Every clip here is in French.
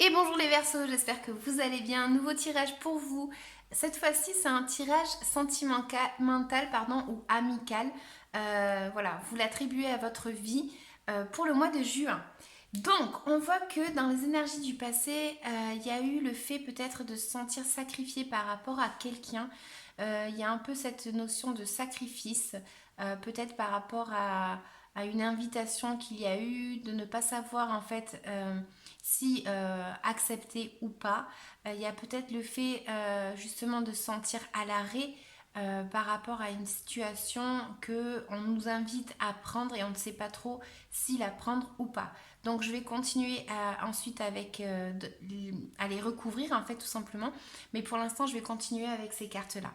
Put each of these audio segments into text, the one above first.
Et bonjour les Verseaux, j'espère que vous allez bien. Nouveau tirage pour vous. Cette fois-ci, c'est un tirage sentimental ou amical. Voilà, vous l'attribuez à votre vie pour le mois de juin. Donc, on voit que dans les énergies du passé, il y a eu le fait peut-être de se sentir sacrifié par rapport à quelqu'un. Il y a un peu cette notion de sacrifice, peut-être par rapport à une invitation qu'il y a eu, de ne pas savoir en fait si accepter ou pas. Il y a peut-être le fait justement de se sentir à l'arrêt par rapport à une situation que on nous invite à prendre et on ne sait pas trop si la prendre ou pas. Donc je vais continuer ensuite avec à les recouvrir en fait tout simplement. Mais pour l'instant je vais continuer avec ces cartes là.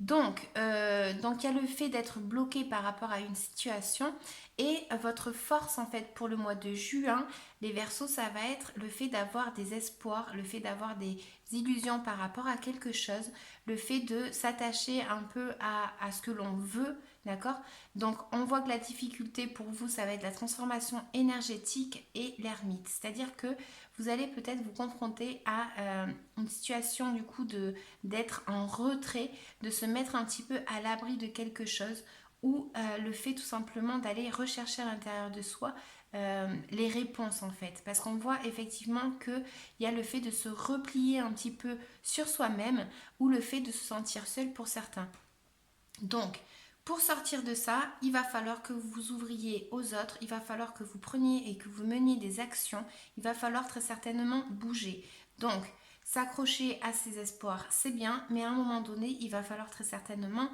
Donc il y a le fait d'être bloqué par rapport à une situation et votre force en fait pour le mois de juin, les Verseaux, ça va être le fait d'avoir des espoirs, le fait d'avoir des illusions par rapport à quelque chose, le fait de s'attacher un peu à ce que l'on veut, d'accord. Donc on voit que la difficulté pour vous, ça va être la transformation énergétique et l'ermite, c'est-à-dire que vous allez peut-être vous confronter à une situation du coup d'être en retrait, de se mettre un petit peu à l'abri de quelque chose ou le fait tout simplement d'aller rechercher à l'intérieur de soi les réponses en fait. Parce qu'on voit effectivement qu'il y a le fait de se replier un petit peu sur soi-même ou le fait de se sentir seul pour certains. Donc, pour sortir de ça, il va falloir que vous vous ouvriez aux autres, il va falloir que vous preniez et que vous meniez des actions, il va falloir très certainement bouger. Donc, s'accrocher à ses espoirs, c'est bien, mais à un moment donné, il va falloir très certainement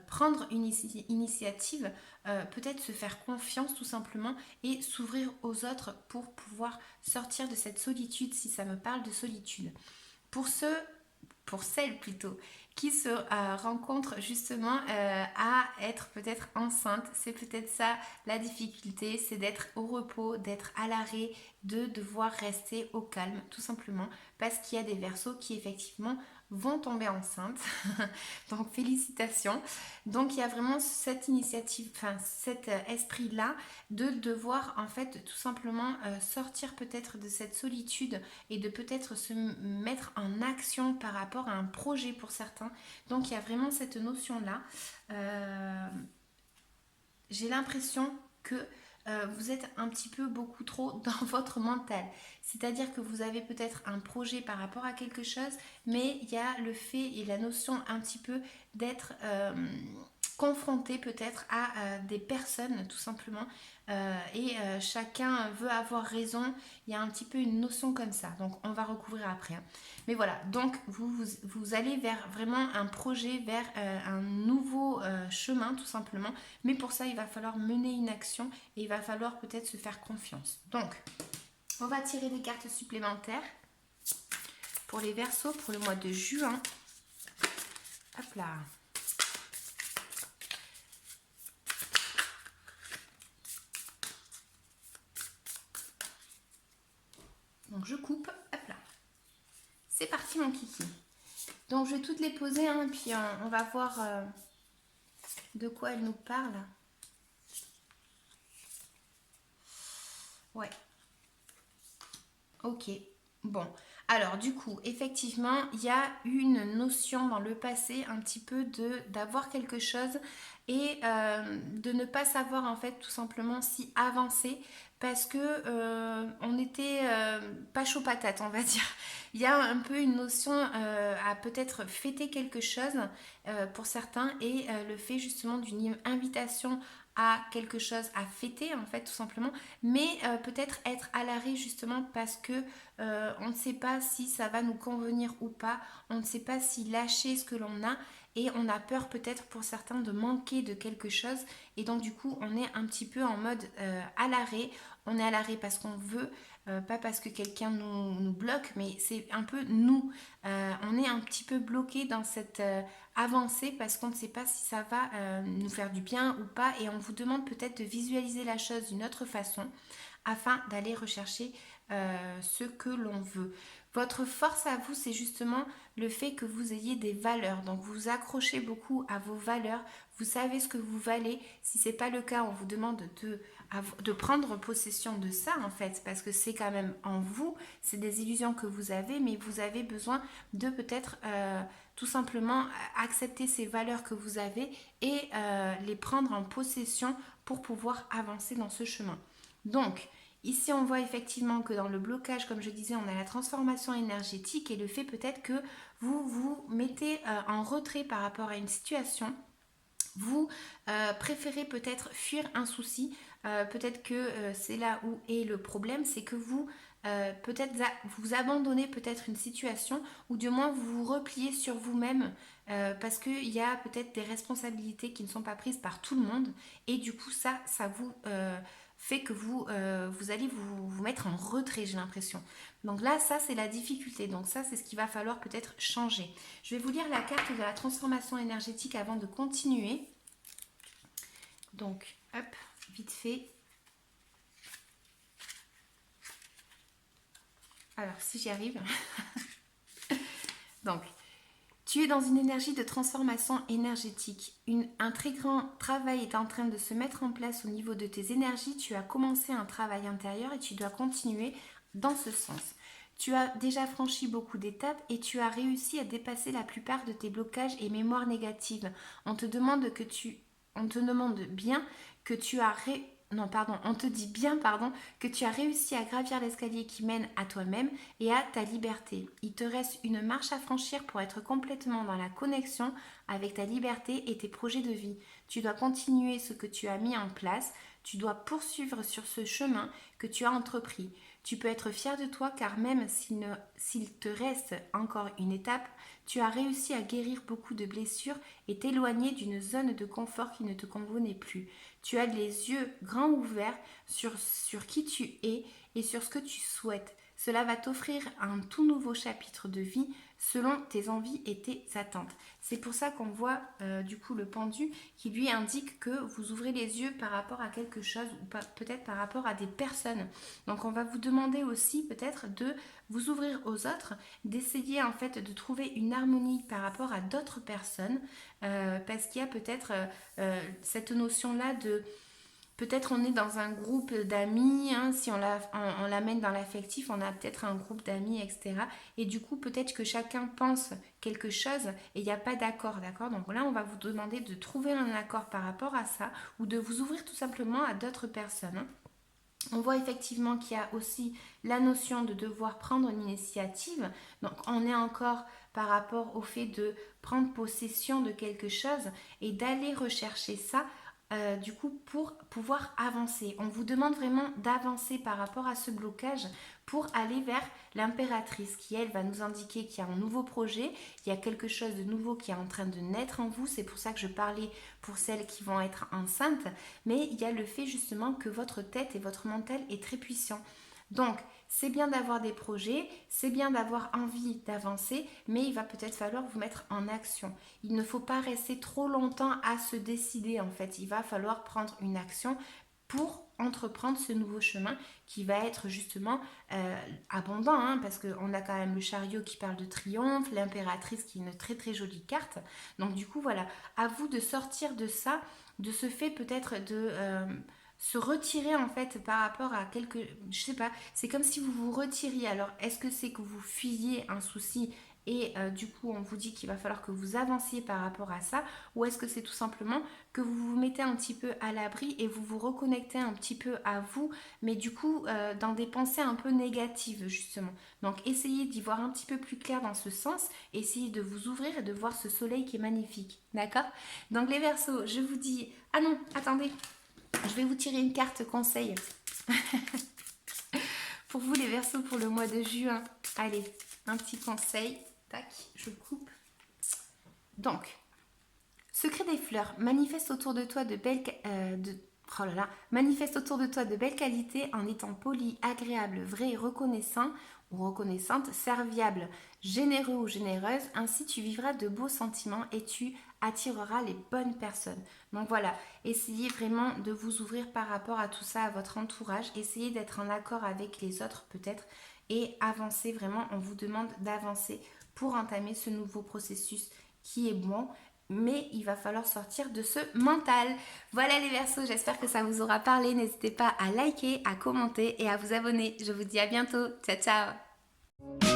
prendre une initiative, peut-être se faire confiance tout simplement et s'ouvrir aux autres pour pouvoir sortir de cette solitude, si ça me parle de solitude. Pour ceux pour celles plutôt, qui se rencontrent justement à être peut-être enceinte. C'est peut-être ça la difficulté, c'est d'être au repos, d'être à l'arrêt, de devoir rester au calme, tout simplement, parce qu'il y a des Verseaux qui effectivement vont tomber enceintes. Donc félicitations. Donc il y a vraiment cette initiative, enfin cet esprit-là de devoir en fait tout simplement sortir peut-être de cette solitude et de peut-être se mettre en action par rapport à un projet pour certains. Donc il y a vraiment cette notion-là. Euh, j'ai l'impression que vous êtes un petit peu beaucoup trop dans votre mental. C'est-à-dire que vous avez peut-être un projet par rapport à quelque chose, mais il y a le fait et la notion un petit peu d'être confronté peut-être à des personnes tout simplement chacun veut avoir raison. Il y a un petit peu une notion comme ça, donc on va recouvrir après, hein. Mais voilà, donc vous allez vers vraiment un projet, vers un nouveau chemin tout simplement, mais pour ça il va falloir mener une action et il va falloir peut-être se faire confiance. Donc on va tirer des cartes supplémentaires pour les Verseaux pour le mois de juin. Hop là. Donc je coupe, hop là. C'est parti mon kiki. Donc je vais toutes les poser, hein, puis on va voir de quoi elles nous parlent. Ouais, ok. Bon, alors du coup, effectivement, il y a une notion dans le passé un petit peu de d'avoir quelque chose et de ne pas savoir en fait tout simplement si avancer parce que on n'était pas chaud patate, on va dire. Il y a un peu une notion à peut-être fêter quelque chose pour certains et le fait justement d'une invitation à quelque chose à fêter en fait tout simplement, mais peut-être être à l'arrêt justement parce que on ne sait pas si ça va nous convenir ou pas, on ne sait pas si lâcher ce que l'on a et on a peur peut-être pour certains de manquer de quelque chose et donc du coup on est un petit peu en mode à l'arrêt, on est à l'arrêt parce qu'on veut, pas parce que quelqu'un nous bloque, mais c'est un peu nous. On est un petit peu bloqué dans cette avancée parce qu'on ne sait pas si ça va nous faire du bien ou pas. Et on vous demande peut-être de visualiser la chose d'une autre façon afin d'aller rechercher ce que l'on veut. Votre force à vous, c'est justement le fait que vous ayez des valeurs. Donc vous vous accrochez beaucoup à vos valeurs, vous savez ce que vous valez. Si ce n'est pas le cas, on vous demande de prendre possession de ça en fait, parce que c'est quand même en vous, c'est des illusions que vous avez, mais vous avez besoin de peut-être tout simplement accepter ces valeurs que vous avez et les prendre en possession pour pouvoir avancer dans ce chemin. Donc, ici, on voit effectivement que dans le blocage, comme je disais, on a la transformation énergétique et le fait peut-être que vous vous mettez en retrait par rapport à une situation. Vous préférez peut-être fuir un souci. Peut-être que c'est là où est le problème, c'est que vous peut-être vous abandonnez peut-être une situation ou du moins vous vous repliez sur vous-même parce qu'il y a peut-être des responsabilités qui ne sont pas prises par tout le monde et du coup ça vous fait que vous allez vous mettre en retrait, j'ai l'impression. Donc là, ça, c'est la difficulté. Donc ça, c'est ce qu'il va falloir peut-être changer. Je vais vous lire la carte de la transformation énergétique avant de continuer. Donc, hop, vite fait. Alors, si j'y arrive. Donc, tu es dans une énergie de transformation énergétique. Un très grand travail est en train de se mettre en place au niveau de tes énergies. Tu as commencé un travail intérieur et tu dois continuer dans ce sens. Tu as déjà franchi beaucoup d'étapes et tu as réussi à dépasser la plupart de tes blocages et mémoires négatives. On te demande bien que tu as on te dit bien, que tu as réussi à gravir l'escalier qui mène à toi-même et à ta liberté. Il te reste une marche à franchir pour être complètement dans la connexion avec ta liberté et tes projets de vie. Tu dois continuer ce que tu as mis en place. Tu dois poursuivre sur ce chemin que tu as entrepris. Tu peux être fier de toi car même s'il te reste encore une étape, tu as réussi à guérir beaucoup de blessures et t'éloigner d'une zone de confort qui ne te convenait plus. Tu as les yeux grands ouverts sur qui tu es et sur ce que tu souhaites. Cela va t'offrir un tout nouveau chapitre de vie selon tes envies et tes attentes. C'est pour ça qu'on voit du coup le pendu qui lui indique que vous ouvrez les yeux par rapport à quelque chose ou peut-être par rapport à des personnes. Donc on va vous demander aussi peut-être de vous ouvrir aux autres, d'essayer en fait de trouver une harmonie par rapport à d'autres personnes parce qu'il y a peut-être cette notion-là de peut-être on est dans un groupe d'amis, hein, si on l'amène dans l'affectif, on a peut-être un groupe d'amis, etc. Et du coup, peut-être que chacun pense quelque chose et il n'y a pas d'accord, d'accord. Donc là, on va vous demander de trouver un accord par rapport à ça ou de vous ouvrir tout simplement à d'autres personnes. Hein. On voit effectivement qu'il y a aussi la notion de devoir prendre une initiative. Donc on est encore par rapport au fait de prendre possession de quelque chose et d'aller rechercher ça du coup pour pouvoir avancer. On vous demande vraiment d'avancer par rapport à ce blocage pour aller vers l'impératrice qui elle va nous indiquer qu'il y a un nouveau projet, il y a quelque chose de nouveau qui est en train de naître en vous. C'est pour ça que je parlais pour celles qui vont être enceintes, mais il y a le fait justement que votre tête et votre mental est très puissant. Donc, c'est bien d'avoir des projets, c'est bien d'avoir envie d'avancer, mais il va peut-être falloir vous mettre en action. Il ne faut pas rester trop longtemps à se décider en fait. Il va falloir prendre une action pour entreprendre ce nouveau chemin qui va être justement abondant, hein, parce qu'on a quand même le chariot qui parle de triomphe, l'impératrice qui est une très très jolie carte. Donc du coup voilà, à vous de sortir de ça, de ce fait peut-être de se retirer en fait par rapport à quelque... Je sais pas, c'est comme si vous vous retiriez. Alors est-ce que c'est que vous fuyiez un souci et du coup on vous dit qu'il va falloir que vous avanciez par rapport à ça, ou est-ce que c'est tout simplement que vous vous mettez un petit peu à l'abri et vous vous reconnectez un petit peu à vous, mais du coup dans des pensées un peu négatives justement. Donc essayez d'y voir un petit peu plus clair dans ce sens, essayez de vous ouvrir et de voir ce soleil qui est magnifique, d'accord? Donc les Verseaux, je vous dis... Ah non, attendez, je vais vous tirer une carte conseil pour vous les Verseaux pour le mois de juin. Allez, un petit conseil. Tac, je coupe. Donc, secret des fleurs, manifeste autour de toi de belles manifeste autour de toi de belles qualités en étant poli, agréable, vrai et reconnaissant. ou reconnaissante, serviable, généreux ou généreuse, ainsi tu vivras de beaux sentiments et tu attireras les bonnes personnes. Donc voilà, essayez vraiment de vous ouvrir par rapport à tout ça, à votre entourage, essayez d'être en accord avec les autres peut-être et avancez vraiment, on vous demande d'avancer pour entamer ce nouveau processus qui est bon, mais il va falloir sortir de ce mental. Voilà les Verseaux, j'espère que ça vous aura parlé. N'hésitez pas à liker, à commenter et à vous abonner. Je vous dis à bientôt. Ciao, ciao.